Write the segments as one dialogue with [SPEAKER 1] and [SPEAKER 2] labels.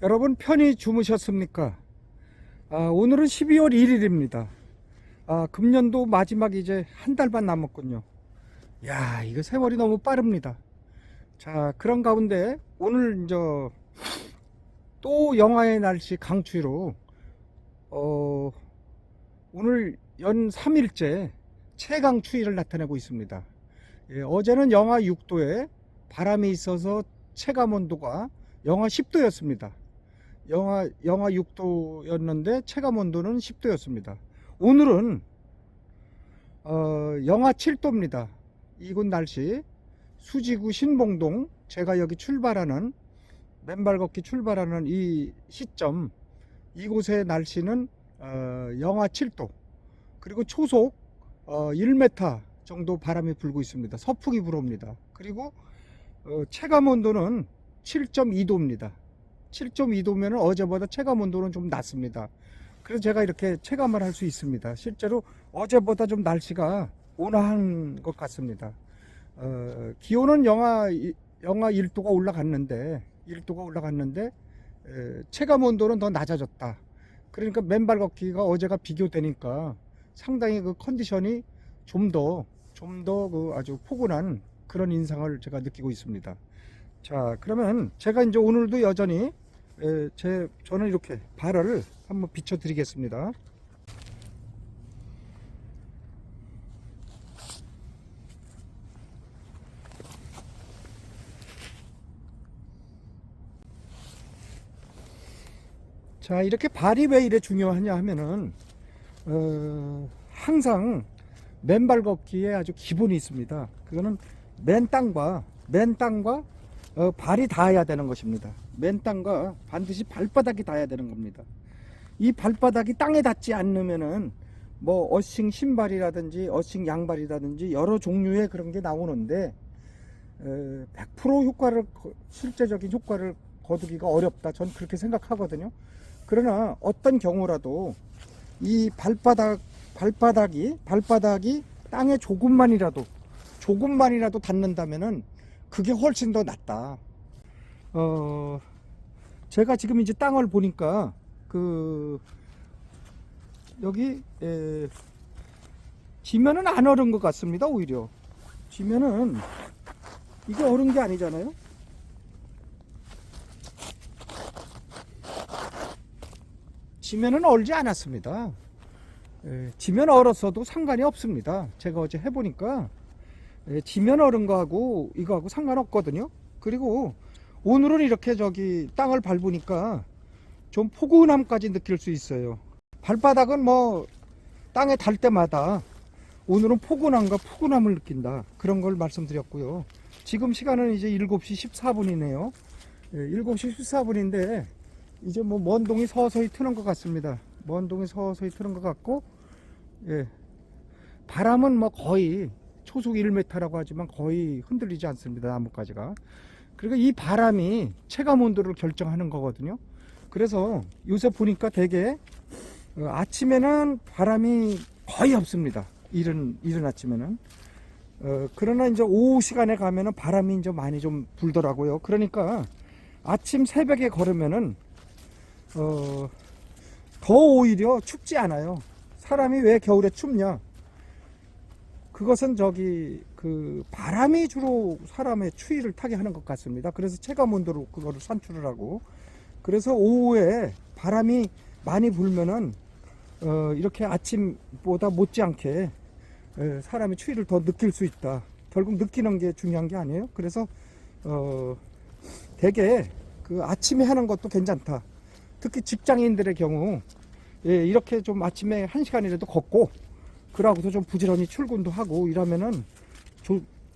[SPEAKER 1] 여러분 편히 주무셨습니까? 오늘은 12월 1일입니다. 금년도 마지막 이제 한 달 반 남았군요. 야, 이거 세월이 너무 빠릅니다. 자, 그런 가운데 오늘 또 영하의 날씨 강추위로 오늘 연 3일째 최강 추위를 나타내고 있습니다. 예, 어제는 영하 6도에 바람이 있어서 체감 온도가 영하 10도였습니다. 영하 6도였는데 체감 온도는 10도였습니다. 오늘은 영하 7도입니다. 이곳 날씨 수지구 신봉동, 제가 여기 출발하는 맨발 걷기 출발하는 이 시점, 이곳의 날씨는 영하 7도, 그리고 초속 1m 정도 바람이 불고 있습니다. 서풍이 불어옵니다. 그리고 체감 온도는 7.2도입니다. 7.2도면 어제보다 체감 온도는 좀 낮습니다. 그래서 제가 이렇게 체감을 할 수 있습니다. 실제로 어제보다 좀 날씨가 온화한 것 같습니다. 기온은 영하 1도가 올라갔는데 체감 온도는 더 낮아졌다. 그러니까 맨발 걷기가 어제가 비교되니까 상당히 그 컨디션이 좀 더 그 아주 포근한 그런 인상을 제가 느끼고 있습니다. 자, 그러면 제가 이제 오늘도 여전히 저는 이렇게 발을 한번 비춰 드리겠습니다. 자, 이렇게 발이 왜 이래 중요하냐 하면은 항상 맨발 걷기에 아주 기본이 있습니다. 그거는 맨 땅과 발이 닿아야 되는 것입니다. 맨 땅과 반드시 발바닥이 닿아야 되는 겁니다. 이 발바닥이 땅에 닿지 않으면은 뭐 어싱 신발이라든지 어싱 양발이라든지 여러 종류의 그런 게 나오는데 100% 효과를, 실제적인 효과를 거두기가 어렵다, 전 그렇게 생각하거든요. 그러나 어떤 경우라도 이 발바닥이 땅에 조금만이라도 닿는다면은 그게 훨씬 더 낫다. 제가 지금 이제 땅을 보니까 여기 지면은 안 얼은 것 같습니다. 오히려 지면은 이게 얼은 게 아니잖아요. 지면은 얼지 않았습니다. 지면 얼었어도 상관이 없습니다. 제가 어제 해보니까 지면 얼은 거하고 이거하고 상관없거든요. 그리고 오늘은 이렇게 땅을 밟으니까 좀 포근함까지 느낄 수 있어요. 발바닥은 뭐 땅에 닿을 때마다 오늘은 포근함을 느낀다, 그런 걸 말씀드렸고요. 지금 시간은 이제 7시 14분이네요 7시 14분인데 이제 뭐 먼 동이 서서히 트는 것 같습니다. 먼 동이 서서히 트는 것 같고, 예, 바람은 뭐 거의 초속 1m라고 하지만 거의 흔들리지 않습니다. 나뭇가지가. 그리고 이 바람이 체감 온도를 결정하는 거거든요. 그래서 요새 보니까 되게 아침에는 바람이 거의 없습니다. 이른 아침에는. 그러나 이제 오후 시간에 가면은 바람이 이제 많이 좀 불더라고요. 그러니까 아침 새벽에 걸으면은 더 오히려 춥지 않아요. 사람이 왜 겨울에 춥냐? 그것은 바람이 주로 사람의 추위를 타게 하는 것 같습니다. 그래서 체감 온도로 그거를 산출을 하고, 그래서 오후에 바람이 많이 불면은 이렇게 아침보다 못지않게 사람이 추위를 더 느낄 수 있다. 결국 느끼는 게 중요한 게 아니에요. 그래서 되게 그 아침에 하는 것도 괜찮다. 특히 직장인들의 경우 이렇게 좀 아침에 1시간이라도 걷고 그러고서 좀 부지런히 출근도 하고 이러면은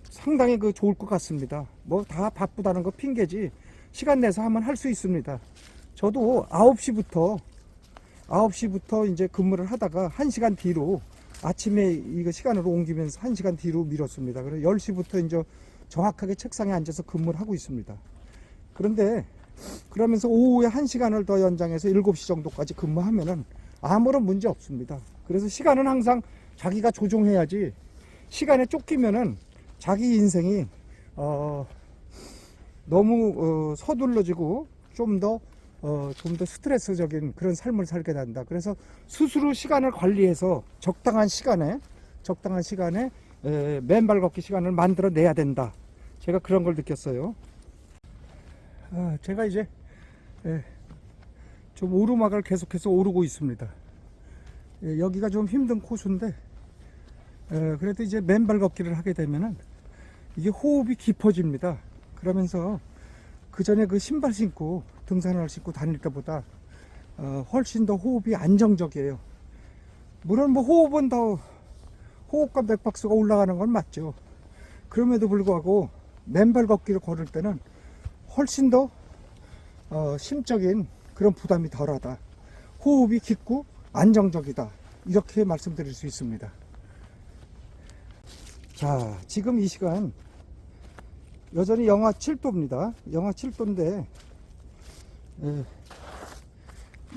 [SPEAKER 1] 상당히 좋을 것 같습니다. 뭐 다 바쁘다는 거 핑계지 시간 내서 하면 할 수 있습니다. 저도 9시부터 이제 근무를 하다가 1시간 뒤로 아침에 이거 시간으로 옮기면서 1시간 뒤로 미뤘습니다. 그래서 10시부터 이제 정확하게 책상에 앉아서 근무를 하고 있습니다. 그런데 그러면서 오후에 1시간을 더 연장해서 7시 정도까지 근무하면은 아무런 문제 없습니다. 그래서 시간은 항상 자기가 조종해야지, 시간에 쫓기면은 자기 인생이 너무 서둘러지고 좀 더 좀 더 스트레스적인 그런 삶을 살게 된다. 그래서 스스로 시간을 관리해서 적당한 시간에 맨발 걷기 시간을 만들어 내야 된다. 제가 그런 걸 느꼈어요. 제가 이제 좀 오르막을 계속해서 오르고 있습니다. 여기가 좀 힘든 코스인데 그래도 이제 맨발 걷기를 하게 되면은 이게 호흡이 깊어집니다. 그러면서 그 전에 그 신발 신고 등산을 신고 다닐 때보다 훨씬 더 호흡이 안정적이에요. 물론 뭐 호흡과 맥박수가 올라가는 건 맞죠. 그럼에도 불구하고 맨발 걷기를 걸을 때는 훨씬 더 심적인 그런 부담이 덜하다. 호흡이 깊고 안정적이다. 이렇게 말씀드릴 수 있습니다. 자, 지금 이 시간 여전히 영하 7도입니다. 영하 7도인데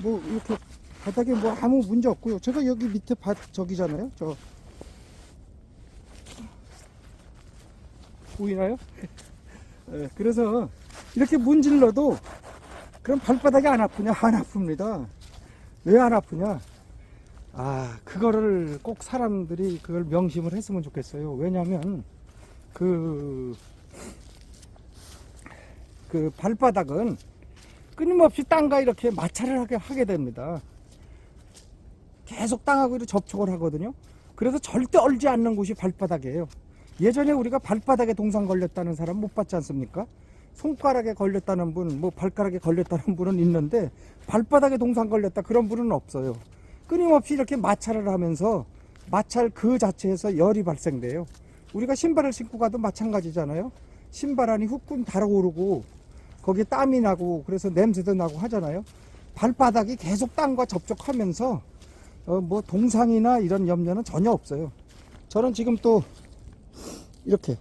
[SPEAKER 1] 뭐 이렇게 바닥에 뭐 아무 문제 없고요. 제가 여기 밑에 저기잖아요. 저 보이나요? 그래서 이렇게 문질러도 그럼 발바닥이 안 아프냐? 안 아픕니다. 왜 안 아프냐? 그거를 꼭 사람들이 그걸 명심을 했으면 좋겠어요. 왜냐면 그 발바닥은 끊임없이 땅과 이렇게 마찰을 하게 됩니다. 계속 땅하고 이렇게 접촉을 하거든요. 그래서 절대 얼지 않는 곳이 발바닥이에요. 예전에 우리가 발바닥에 동상 걸렸다는 사람 못 봤지 않습니까? 손가락에 걸렸다는 분, 뭐 발가락에 걸렸다는 분은 있는데 발바닥에 동상 걸렸다 그런 분은 없어요. 끊임없이 이렇게 마찰을 하면서 마찰 그 자체에서 열이 발생돼요. 우리가 신발을 신고 가도 마찬가지잖아요. 신발 안이 후끈 달아오르고 거기에 땀이 나고 그래서 냄새도 나고 하잖아요. 발바닥이 계속 땅과 접촉하면서 뭐 동상이나 이런 염려는 전혀 없어요. 저는 지금 또 이렇게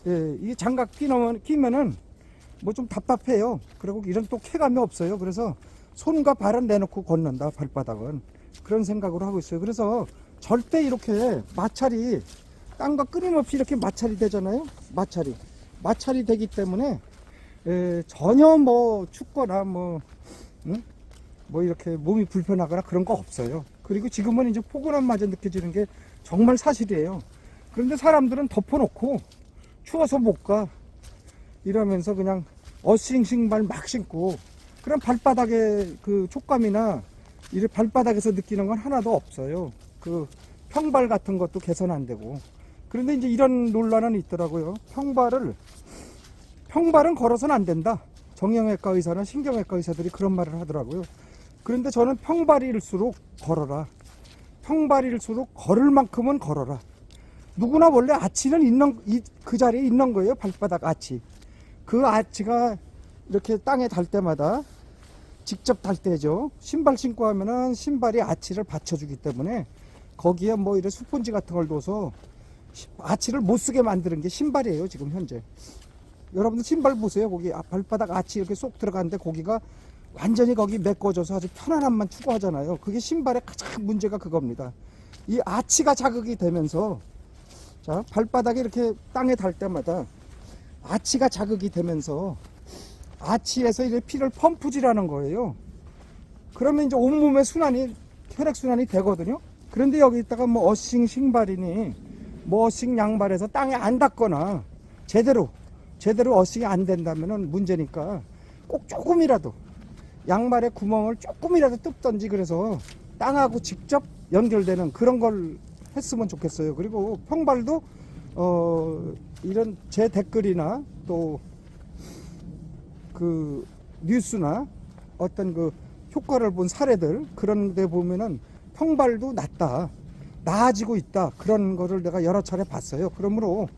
[SPEAKER 1] 이 장갑 끼면은 뭐 좀 답답해요. 그리고 이런 또 쾌감이 없어요. 그래서 손과 발은 내놓고 걷는다. 발바닥은 그런 생각으로 하고 있어요. 그래서 절대 이렇게 마찰이 땅과 끊임없이 이렇게 마찰이 되잖아요. 마찰이 되기 때문에 전혀 뭐 춥거나 뭐 이렇게 몸이 불편하거나 그런 거 없어요. 그리고 지금은 이제 포근함마저 느껴지는 게 정말 사실이에요. 그런데 사람들은 덮어놓고 추워서 못 가 이러면서 그냥 어싱 신발 막 신고 그럼 발바닥의 그 촉감이나 이 발바닥에서 느끼는 건 하나도 없어요. 그 평발 같은 것도 개선 안 되고. 그런데 이제 이런 논란은 있더라고요. 평발은 걸어서는 안 된다. 정형외과 의사나 신경외과 의사들이 그런 말을 하더라고요. 그런데 저는 평발일수록 걸어라. 평발일수록 걸을 만큼은 걸어라. 누구나 원래 아치는 그 자리에 있는 거예요. 발바닥 아치. 그 아치가 이렇게 땅에 닿을 때마다 직접 닿을 때죠. 신발 신고 하면은 신발이 아치를 받쳐주기 때문에 거기에 뭐 이런 스펀지 같은 걸 둬서 아치를 못 쓰게 만드는 게 신발이에요. 지금 현재. 여러분들 신발 보세요. 거기 발바닥 아치 이렇게 쏙 들어가는데 거기가 완전히 거기 메꿔져서 아주 편안함만 추구하잖아요. 그게 신발의 가장 문제가 그겁니다. 이 아치가 자극이 되면서 자, 발바닥이 이렇게 땅에 닿을 때마다 아치가 자극이 되면서 아치에서 이제 피를 펌프질하는 거예요. 그러면 이제 온몸의 혈액순환이 되거든요. 그런데 여기다가 뭐 어싱 신발이니 뭐 어싱 양발에서 땅에 안 닿거나 제대로 어싱이 안 된다면은 문제니까 꼭 조금이라도 양말에 구멍을 조금이라도 뜯던지 그래서 땅하고 직접 연결되는 그런 걸 했으면 좋겠어요. 그리고 평발도 이런 제 댓글이나 또 그 뉴스나 어떤 그 효과를 본 사례들 그런 데 보면은 평발도 나아지고 있다. 그런 거를 내가 여러 차례 봤어요. 그러므로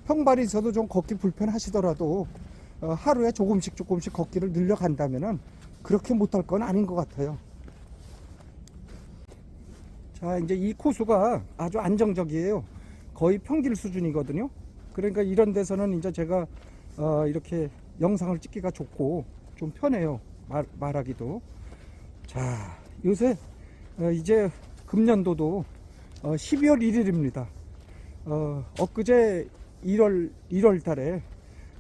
[SPEAKER 1] 평발이 있어도 좀 걷기 불편하시더라도 하루에 조금씩 걷기를 늘려간다면은 그렇게 못할 건 아닌 것 같아요. 자, 이제 이 코스가 아주 안정적이에요. 거의 평길 수준이거든요. 그러니까 이런 데서는 이제 제가 이렇게 영상을 찍기가 좋고 좀 편해요. 말하기도. 자, 요새 이제 금년도도 12월 1일입니다. 엊그제 1월 달에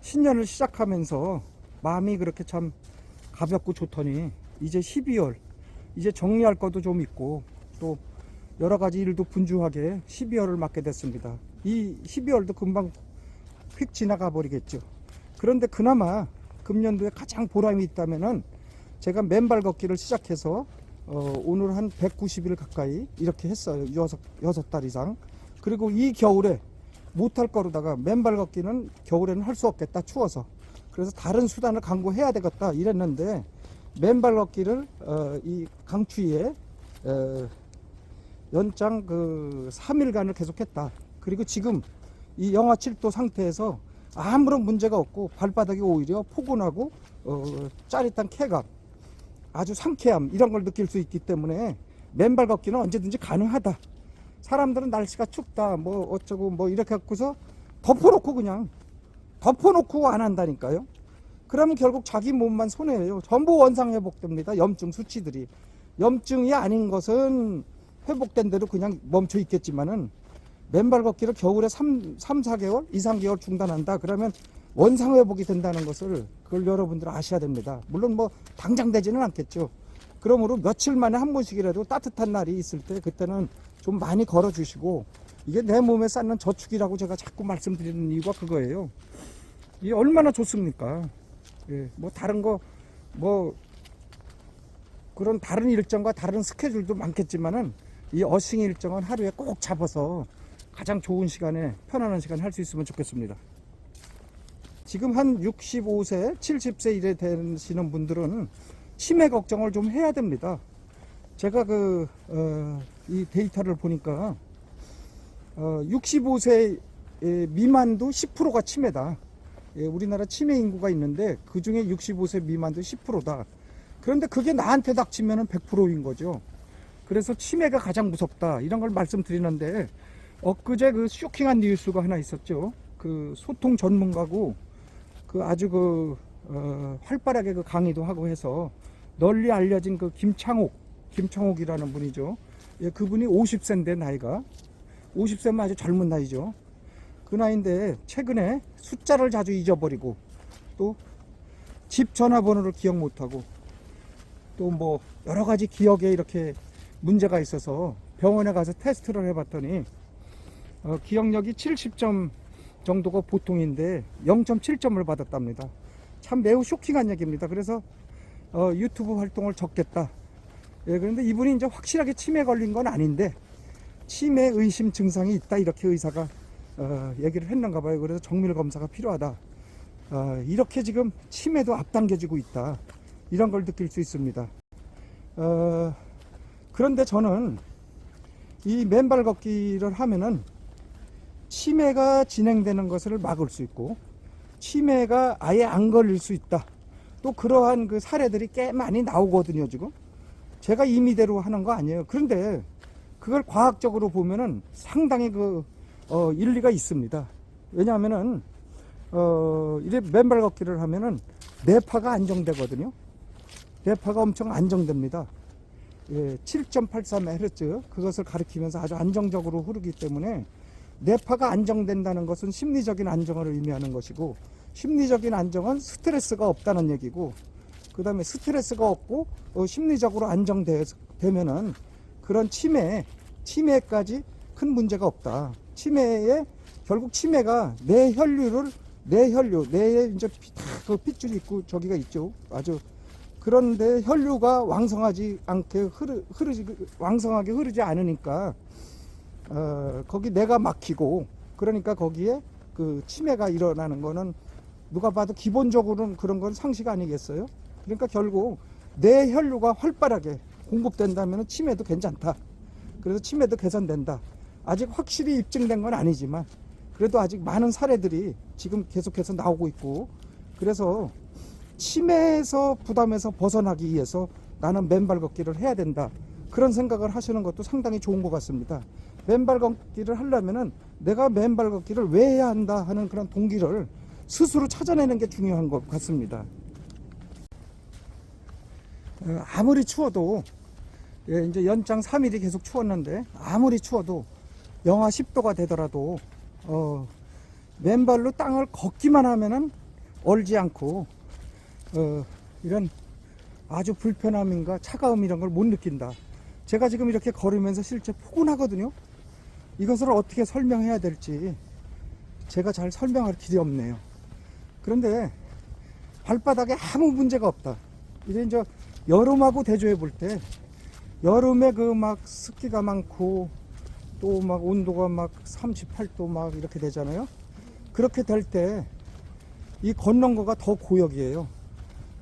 [SPEAKER 1] 신년을 시작하면서 마음이 그렇게 참 가볍고 좋더니 이제 12월 이제 정리할 것도 좀 있고 또 여러 가지 일도 분주하게 12월을 맞게 됐습니다. 이 12월도 금방 휙 지나가 버리겠죠. 그런데 그나마 금년도에 가장 보람이 있다면은 제가 맨발 걷기를 시작해서 오늘 한 190일 가까이 이렇게 했어요. 6달 이상. 그리고 이 겨울에 못할 거로다가 맨발 걷기는 겨울에는 할 수 없겠다, 추워서. 그래서 다른 수단을 강구해야 되겠다 이랬는데 맨발 걷기를 이 강추위에 연장 그 3일간을 계속했다. 그리고 지금 이 영하 7도 상태에서 아무런 문제가 없고 발바닥이 오히려 포근하고 짜릿한 쾌감, 아주 상쾌함 이런 걸 느낄 수 있기 때문에 맨발 걷기는 언제든지 가능하다. 사람들은 날씨가 춥다 뭐 어쩌고 뭐 이렇게 갖고서 덮어놓고 그냥 덮어놓고 안 한다니까요. 그러면 결국 자기 몸만 손해예요. 전부 원상 회복됩니다. 염증 수치들이. 염증이 아닌 것은 회복된 대로 그냥 멈춰 있겠지만은 맨발 걷기를 겨울에 3, 4개월, 2, 3개월 중단한다. 그러면 원상 회복이 된다는 것을 그걸 여러분들 아셔야 됩니다. 물론 뭐 당장 되지는 않겠죠. 그러므로 며칠 만에 한 번씩이라도 따뜻한 날이 있을 때 그때는 좀 많이 걸어 주시고, 이게 내 몸에 쌓는 저축이라고 제가 자꾸 말씀드리는 이유가 그거예요. 이게 얼마나 좋습니까? 예, 뭐 다른 거 뭐 그런 다른 일정과 다른 스케줄도 많겠지만은 이 어싱 일정은 하루에 꼭 잡아서 가장 좋은 시간에 편안한 시간 할 수 있으면 좋겠습니다. 지금 한 65세, 70세 이래 되시는 분들은 치매 걱정을 좀 해야 됩니다. 제가 이 데이터를 보니까 65세 미만도 10%가 치매다. 예, 우리나라 치매 인구가 있는데 그 중에 65세 미만도 10%다. 그런데 그게 나한테 닥치면 100%인 거죠. 그래서 치매가 가장 무섭다 이런 걸 말씀드리는데, 엊그제 그 쇼킹한 뉴스가 하나 있었죠. 그 소통 전문가고 그 아주 활발하게 그 강의도 하고 해서 널리 알려진 그 김창옥이라는 분이죠. 예, 그분이 50세인데 나이가 50세면 아주 젊은 나이죠. 그 나이인데 최근에 숫자를 자주 잊어버리고 또 집 전화번호를 기억 못하고 또 뭐 여러 가지 기억에 이렇게 문제가 있어서 병원에 가서 테스트를 해봤더니 기억력이 70점 정도가 보통인데 0.7점을 받았답니다. 참 매우 쇼킹한 얘기입니다. 그래서 유튜브 활동을 적겠다. 예, 그런데 이분이 이제 확실하게 치매 걸린 건 아닌데 치매 의심 증상이 있다 이렇게 의사가 얘기를 했는가 봐요. 그래서 정밀 검사가 필요하다. 이렇게 지금 치매도 앞당겨지고 있다. 이런 걸 느낄 수 있습니다. 그런데 저는 이 맨발 걷기를 하면은 치매가 진행되는 것을 막을 수 있고 치매가 아예 안 걸릴 수 있다. 또 그러한 그 사례들이 꽤 많이 나오거든요. 지금 제가 임의대로 하는 거 아니에요. 그런데 그걸 과학적으로 보면은 상당히 일리가 있습니다. 왜냐하면은 이래 맨발 걷기를 하면은 뇌파가 안정되거든요. 뇌파가 엄청 안정됩니다. 예, 7.83Hz 그것을 가리키면서 아주 안정적으로 흐르기 때문에 뇌파가 안정된다는 것은 심리적인 안정을 의미하는 것이고, 심리적인 안정은 스트레스가 없다는 얘기고, 그 다음에 스트레스가 없고 심리적으로 안정되면은 그런 치매까지 큰 문제가 없다. 결국 치매가 뇌에 이제 그 핏줄이 있고 저기가 있죠. 아주 그런데 혈류가 왕성하지 않게 왕성하게 흐르지 않으니까 거기 뇌가 막히고, 그러니까 거기에 그 치매가 일어나는 거는 누가 봐도 기본적으로는 그런 건 상식 아니겠어요? 그러니까 결국 뇌 혈류가 활발하게 공급된다면 치매도 괜찮다. 그래서 치매도 개선된다. 아직 확실히 입증된 건 아니지만 그래도 아직 많은 사례들이 지금 계속해서 나오고 있고, 그래서 치매에서 부담에서 벗어나기 위해서 나는 맨발 걷기를 해야 된다. 그런 생각을 하시는 것도 상당히 좋은 것 같습니다. 맨발 걷기를 하려면은 내가 맨발 걷기를 왜 해야 한다 하는 그런 동기를 스스로 찾아내는 게 중요한 것 같습니다. 아무리 추워도 이제 연장 3일이 계속 추웠는데 아무리 추워도 영하 10도가 되더라도 맨발로 땅을 걷기만 하면은 얼지 않고 이런 아주 불편함인가 차가움 이런 걸 못 느낀다. 제가 지금 이렇게 걸으면서 실제 포근하거든요. 이것을 어떻게 설명해야 될지 제가 잘 설명할 길이 없네요. 그런데 발바닥에 아무 문제가 없다. 이제 여름하고 대조해 볼 때 여름에 그 막 습기가 많고 또 막 온도가 막 38도 막 이렇게 되잖아요. 그렇게 될 때 이 걷는 거가 더 고역이에요.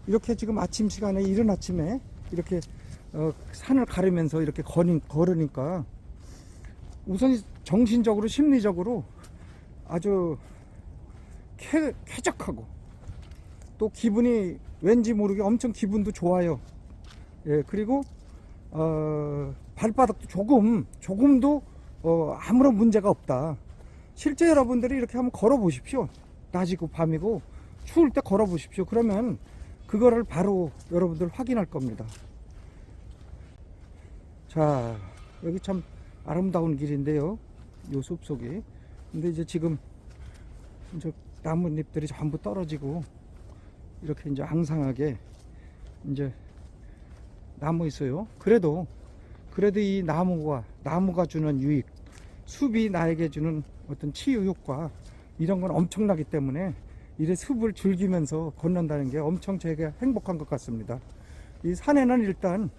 [SPEAKER 1] 이렇게 지금 아침 시간에 이른 아침에 이렇게 산을 가르면서 이렇게 걸으니까 우선 정신적으로 심리적으로 아주 쾌적하고 또 기분이 왠지 모르게 엄청 기분도 좋아요. 예, 그리고 발바닥도 조금도 아무런 문제가 없다. 실제 여러분들이 이렇게 한번 걸어 보십시오. 낮이고 밤이고 추울 때 걸어 보십시오. 그러면 그거를 바로 여러분들 확인할 겁니다. 자, 여기 참 아름다운 길인데요. 요 숲속이. 근데 이제 지금 이제 나뭇잎들이 전부 떨어지고 이렇게 이제 앙상하게 이제 나무 있어요. 그래도 이 나무가 주는 유익, 숲이 나에게 주는 어떤 치유 효과 이런 건 엄청나기 때문에 이래 숲을 즐기면서 걷는다는 게 엄청 제가 행복한 것 같습니다. 이 산에는 일단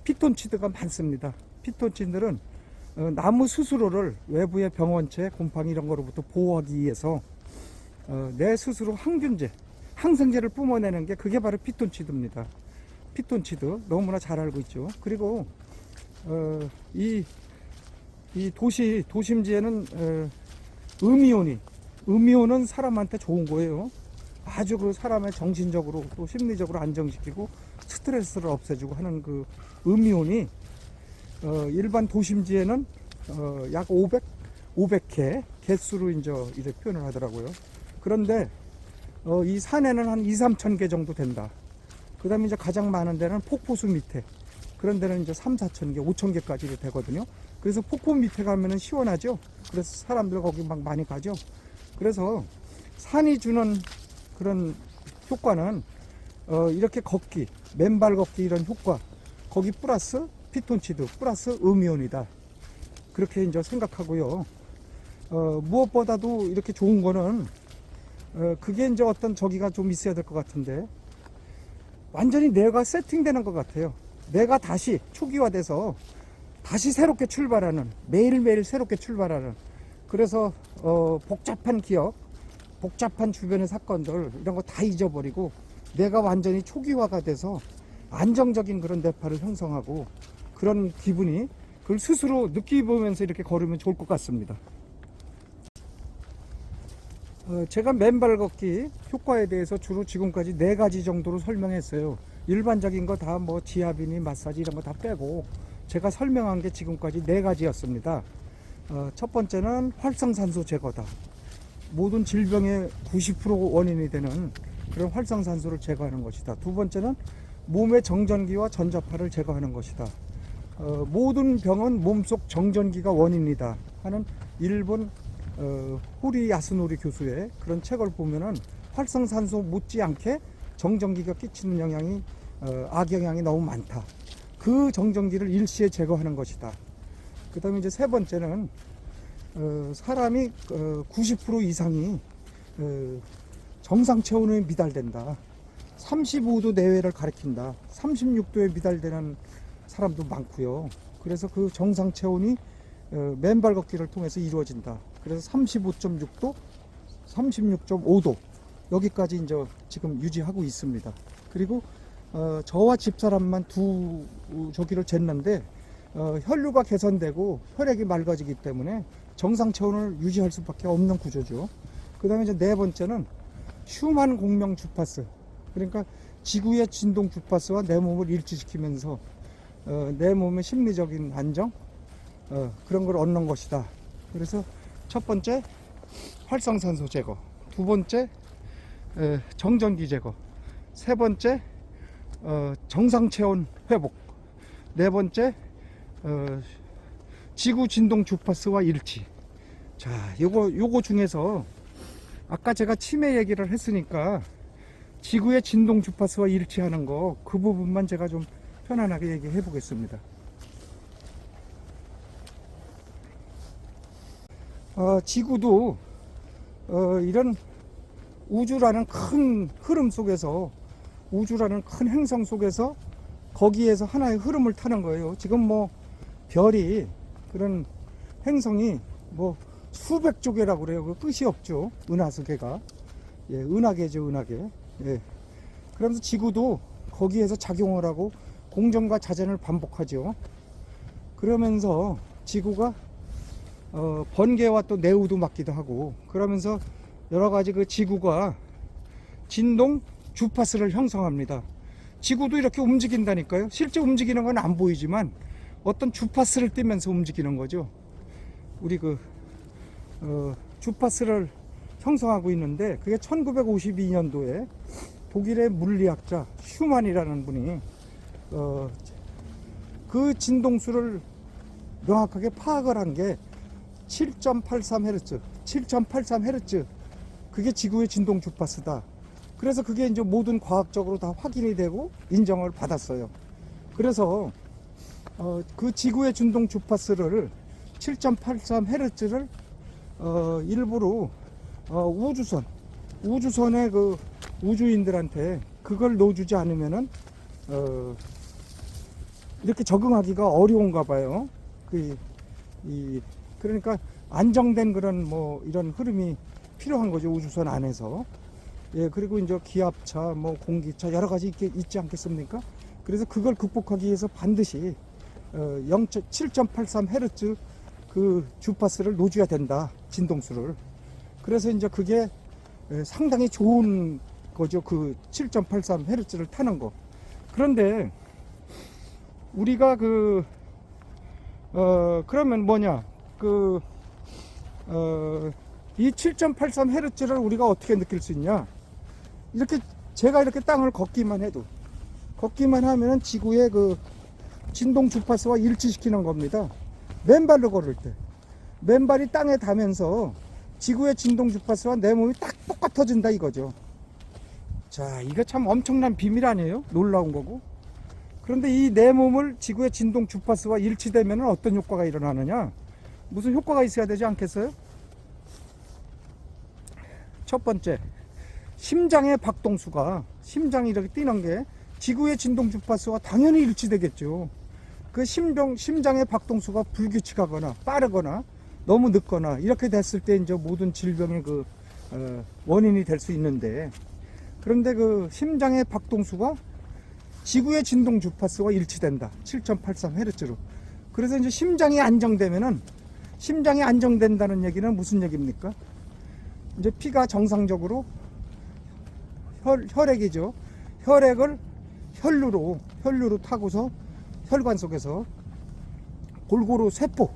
[SPEAKER 1] 피톤치드가 많습니다. 피톤치드는 나무 스스로를 외부의 병원체, 곰팡이 이런 거로부터 보호하기 위해서 내 스스로 항생제를 뿜어내는 게 그게 바로 피톤치드입니다. 피톤치드 너무나 잘 알고 있죠. 그리고 이 도심지에는 음이온은 사람한테 좋은 거예요. 아주 그 사람의 정신적으로 또 심리적으로 안정시키고 스트레스를 없애주고 하는 그 음이온이 일반 도심지에는 약 500개 개수로 이제 표현을 하더라고요. 그런데 이 산에는 한 2-3천 개 정도 된다. 그 다음에 이제 가장 많은 데는 폭포수 밑에 그런 데는 이제 3-4천 개, 5천 개까지 되거든요. 그래서 폭포 밑에 가면은 시원하죠. 그래서 사람들 거기 막 많이 가죠. 그래서 산이 주는 그런 효과는 이렇게 걷기, 맨발 걷기 이런 효과, 거기 플러스 피톤치드, 플러스 음이온이다. 그렇게 이제 생각하고요. 무엇보다도 이렇게 좋은 거는 그게 이제 어떤 저기가 좀 있어야 될 것 같은데 완전히 뇌가 세팅되는 것 같아요. 뇌가 다시 초기화돼서 다시 새롭게 출발하는, 매일매일 새롭게 출발하는. 그래서 복잡한 기억, 복잡한 주변의 사건들 이런 거 다 잊어버리고 뇌가 완전히 초기화가 돼서 안정적인 그런 뇌파를 형성하고 그런 기분이 그걸 스스로 느끼면서 이렇게 걸으면 좋을 것 같습니다. 제가 맨발 걷기 효과에 대해서 주로 지금까지 4가지 정도로 설명했어요. 일반적인 거 다 뭐 지압이니 마사지 이런 거 다 빼고 제가 설명한 게 지금까지 4가지였습니다. 첫 번째는 활성산소 제거다. 모든 질병의 90% 원인이 되는 그런 활성산소를 제거하는 것이다. 두 번째는 몸의 정전기와 전자파를 제거하는 것이다. 모든 병은 몸속 정전기가 원인이다 하는 일본 호리 야스노리 교수의 그런 책을 보면은 활성산소 못지않게 정전기가 끼치는 영향이 악영향이 너무 많다. 그 정전기를 일시에 제거하는 것이다. 그 다음에 이제 세 번째는 사람이 90% 이상이 정상 체온에 미달된다. 35도 내외를 가리킨다. 36도에 미달되는 사람도 많고요. 그래서 그 정상 체온이 맨발 걷기를 통해서 이루어진다. 그래서 35.6도, 36.5도 여기까지 이제 지금 유지하고 있습니다. 그리고 저와 집사람만 저기를 쟀는데 혈류가 개선되고 혈액이 맑아지기 때문에 정상 체온을 유지할 수밖에 없는 구조죠. 그 다음에 이제 네 번째는 슈만 공명 주파수, 그러니까 지구의 진동 주파수와 내 몸을 일치시키면서 내 몸의 심리적인 안정 그런 걸 얻는 것이다. 그래서 첫 번째 활성산소 제거, 두 번째 정전기 제거, 세 번째 정상 체온 회복, 네 번째 지구 진동 주파수와 일치. 자, 요거 중에서 아까 제가 치매 얘기를 했으니까 지구의 진동 주파수와 일치하는 거, 그 부분만 제가 좀 편안하게 얘기해 보겠습니다. 지구도 이런 우주라는 큰 흐름 속에서, 우주라는 큰 행성 속에서 거기에서 하나의 흐름을 타는 거예요. 지금 뭐 별이, 그런 행성이 뭐 수백 조개라고 그래요. 그 끝이 없죠. 은하수개가. 예, 은하계죠, 은하계. 예. 그러면서 지구도 거기에서 작용을 하고 공전과 자전을 반복하죠. 그러면서 지구가 번개와 또 내우도 맞기도 하고, 그러면서 여러 가지 그 지구가 진동 주파수를 형성합니다. 지구도 이렇게 움직인다니까요. 실제 움직이는 건 안 보이지만 어떤 주파수를 띠면서 움직이는 거죠. 우리 주파수를 형성하고 있는데, 그게 1952년도에 독일의 물리학자 슈만이라는 분이 그 진동수를 명확하게 파악을 한 게 7.83Hz, 7.83Hz, 그게 지구의 진동 주파수다. 그래서 그게 이제 모든 과학적으로 다 확인이 되고 인정을 받았어요. 그래서 그 지구의 진동 주파수를 7.83Hz를 일부러 우주선의 그 우주인들한테 그걸 넣어주지 않으면은 이렇게 적응하기가 어려운가 봐요. 그러니까 안정된 그런 뭐 이런 흐름이 필요한 거죠, 우주선 안에서. 예, 그리고 이제 기압차, 뭐 공기차 여러 가지 있지 않겠습니까? 그래서 그걸 극복하기 위해서 반드시 7.83Hz 그 주파수를 놓줘야 된다, 진동수를. 그래서 이제 그게 상당히 좋은 거죠, 그 7.83Hz를 타는 거. 그런데 우리가 그러면 뭐냐, 이 7.83Hz를 우리가 어떻게 느낄 수 있냐? 이렇게 제가 이렇게 땅을 걷기만 하면은 지구의 그 진동 주파수와 일치시키는 겁니다. 맨발로 걸을 때 맨발이 땅에 닿으면서 지구의 진동 주파수와 내 몸이 딱 똑같아진다 이거죠. 자, 이거 참 엄청난 비밀 아니에요? 놀라운 거고. 그런데 이 내 몸을 지구의 진동 주파수와 일치되면 어떤 효과가 일어나느냐? 무슨 효과가 있어야 되지 않겠어요? 첫 번째, 심장의 심장이 이렇게 뛰는 게 지구의 진동 주파수와 당연히 일치되겠죠. 그 심장의 박동수가 불규칙하거나 빠르거나 너무 늦거나 이렇게 됐을 때 이제 모든 질병의 원인이 될 수 있는데, 그런데 그 심장의 박동수가 지구의 진동 주파수와 일치된다, 7.83Hz로. 그래서 이제 심장이 안정된다는 얘기는 무슨 얘기입니까? 이제 피가 정상적으로 혈액이죠. 혈액을 혈류로 타고서 혈관 속에서 골고루 세포,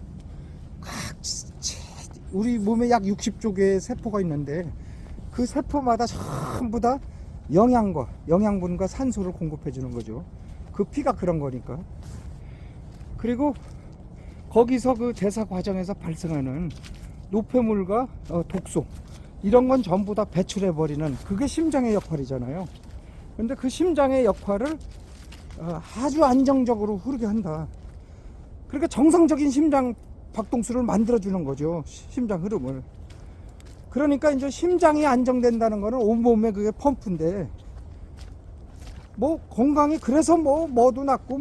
[SPEAKER 1] 우리 몸에 약 60조 개의 세포가 있는데 그 세포마다 전부 다 영양분과 산소를 공급해 주는 거죠. 그 피가 그런 거니까. 그리고 거기서 그 대사 과정에서 발생하는 노폐물과 독소, 이런 건 전부 다 배출해 버리는, 그게 심장의 역할이잖아요. 근데 그 심장의 역할을 아주 안정적으로 흐르게 한다. 그러니까 정상적인 심장 박동수를 만들어 주는 거죠, 심장 흐름을. 그러니까 이제 심장이 안정된다는 거는 온몸에 그게 펌프인데, 뭐 건강이, 그래서 뭐도 낫고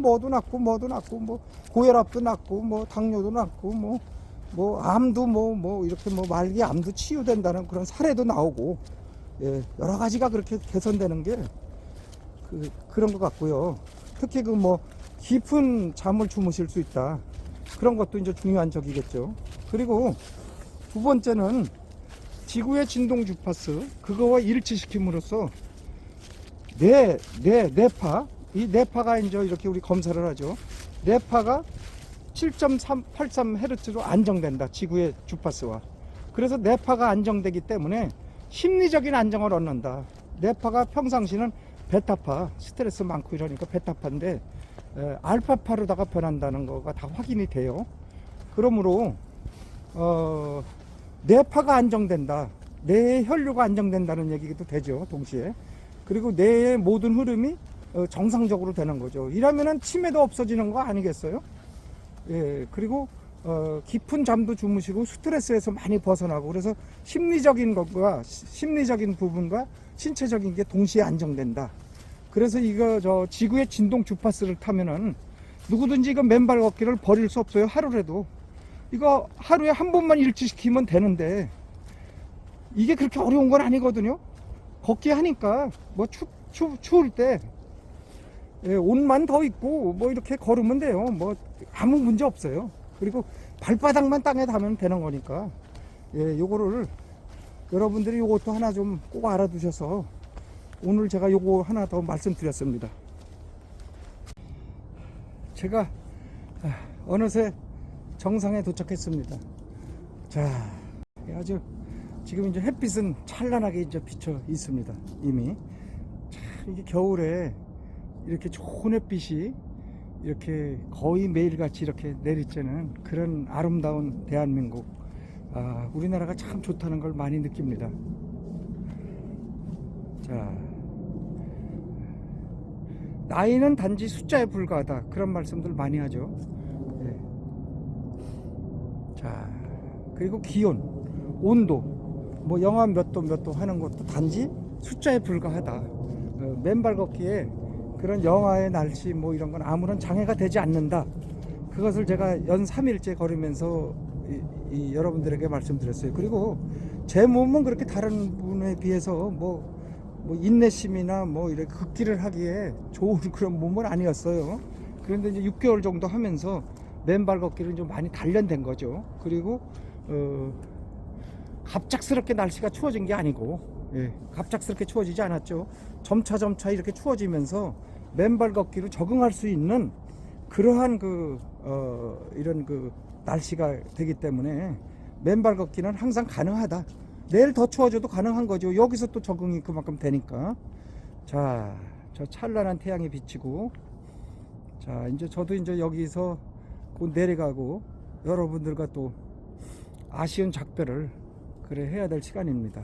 [SPEAKER 1] 고혈압도 낫고 뭐 당뇨도 낫고 뭐 암도 이렇게 말기 암도 치유된다는 그런 사례도 나오고, 예, 여러 가지가 그렇게 개선되는 게 그런 것 같고요. 특히 깊은 잠을 주무실 수 있다, 그런 것도 이제 중요한 적이겠죠. 그리고 두 번째는 지구의 진동 주파수, 그거와 일치시킴으로써 이 뇌파가 이제 이렇게 우리 검사를 하죠. 뇌파가 7.83Hz로 안정된다, 지구의 주파수와. 그래서 뇌파가 안정되기 때문에 심리적인 안정을 얻는다. 뇌파가 평상시는 베타파, 스트레스 많고 이러니까 베타파인데 알파파로다가 변한다는 거가 다 확인이 돼요. 그러므로 뇌파가 안정된다, 뇌의 혈류가 안정된다는 얘기도 되죠, 동시에. 그리고 뇌의 모든 흐름이 정상적으로 되는 거죠. 이러면은 치매도 없어지는 거 아니겠어요? 예, 그리고 깊은 잠도 주무시고 스트레스에서 많이 벗어나고, 그래서 심리적인 것과 심리적인 부분과 신체적인 게 동시에 안정된다. 그래서 이거 지구의 진동 주파수를 타면은 누구든지 이거 맨발 걷기를 버릴 수 없어요. 하루라도. 이거 하루에 한 번만 일치시키면 되는데 이게 그렇게 어려운 건 아니거든요. 걷기 하니까 뭐 추울 때 옷만 더 입고 뭐 이렇게 걸으면 돼요. 뭐 아무 문제 없어요. 그리고 발바닥만 땅에 닿으면 되는 거니까, 요거를 여러분들이 요것도 하나 좀 꼭 알아두셔서 오늘 제가 요거 하나 더 말씀드렸습니다. 제가 어느새 정상에 도착했습니다. 자, 아주 지금 이제 햇빛은 찬란하게 이제 비쳐 있습니다. 이미. 참, 이게 겨울에 이렇게 좋은 햇빛이 이렇게 거의 매일같이 이렇게 내리쬐는 그런 아름다운 대한민국. 우리나라가 참 좋다는 걸 많이 느낍니다. 자, 나이는 단지 숫자에 불과하다, 그런 말씀들 많이 하죠. 네. 자, 그리고 기온, 온도, 뭐 영하 몇 도 하는 것도 단지 숫자에 불과하다. 맨발 걷기에 그런 영하의 날씨 뭐 이런 건 아무런 장애가 되지 않는다. 그것을 제가 연 3일째 걸으면서 여러분들에게 말씀드렸어요. 그리고 제 몸은 그렇게 다른 분에 비해서 뭐 인내심이나 뭐 이렇게 극기를 하기에 좋은 그런 몸은 아니었어요. 그런데 이제 6개월 정도 하면서 맨발 걷기를 좀 많이 단련된 거죠. 그리고 갑작스럽게 날씨가 추워진 게 아니고, 갑작스럽게 추워지지 않았죠. 점차 이렇게 추워지면서 맨발 걷기로 적응할 수 있는 그러한 이런 날씨가 되기 때문에 맨발 걷기는 항상 가능하다. 내일 더 추워져도 가능한 거죠. 여기서 또 적응이 그만큼 되니까. 자, 저 찬란한 태양이 비치고, 자, 이제 저도 이제 여기서 곧 내려가고 여러분들과 또 아쉬운 작별을 그래 해야 될 시간입니다.